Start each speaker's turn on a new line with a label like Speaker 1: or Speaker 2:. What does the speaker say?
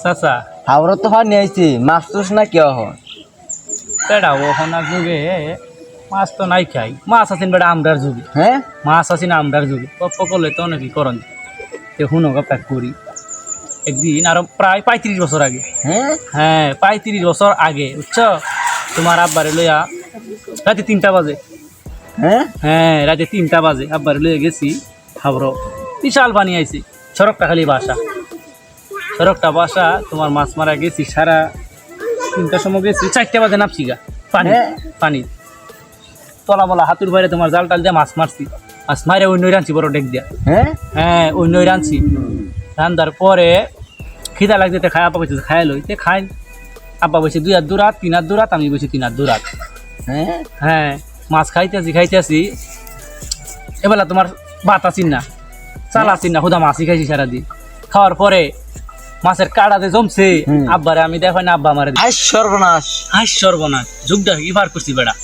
Speaker 1: চাচা
Speaker 2: হাওড়া তো হয় নিয়েছি মাছ তোস না কেউ হয়
Speaker 1: বেড়া ওখানার যুগে মাছ তো নাই খাই মাছ আছেন বেড়া আমরার যুগে
Speaker 2: হ্যাঁ
Speaker 1: মাছ আছি না আমরার যুগে গপ্প করলে তো অনেকই করন শুনো গপ্পা করি একদিন আরো প্রায় 35 বছর আগে
Speaker 2: হ্যাঁ
Speaker 1: হ্যাঁ 35 বছর আগে বুঝছো তোমার আব্বারে লইয়া রাতে 3টা বাজে
Speaker 2: হ্যাঁ
Speaker 1: হ্যাঁ রাতে 3টা বাজে আব্বারে লইয়া গেছি হাবড়ো বিশাল পানি আইছে সড়কটা খালি বাসা সড়কটা বাসা তোমার মাছ মারা গেছি সারা 3টার সময় গেছি 4টা বাজে নামছি গা পানি
Speaker 2: হ্যাঁ।
Speaker 1: পানি তলা বলা হাতুর বাইরে তোমার জাল টাল দিয়ে মাছ মারছি মাছ মারে ওই নই রাঁধছি বড় ডেক দিয়া
Speaker 2: হ্যাঁ
Speaker 1: হ্যাঁ ওই নই রাঁধছি রান্ধার পরে খিদা লাগছে খাই আব্বা বসে খাই লই খাই আব্বা বসে 2 হাত দূরাত 3 হাত দূরাত আমি বসে 3 হাত দূরাত
Speaker 2: হ্যাঁ
Speaker 1: হ্যাঁ মাছ খাইতেছি এবেলা তোমার ভাত আছিন না চাল আছিন না হুদা মাছই খাইছি সারাদিন খাওয়ার পরে মাছের কাড়াতে জমছে আব্বারে আমি দেখো না আব্বা আমার
Speaker 2: আই সর্বনাশ
Speaker 1: হাস সর্বনাশ যুগটা কি পার করছি বেড়া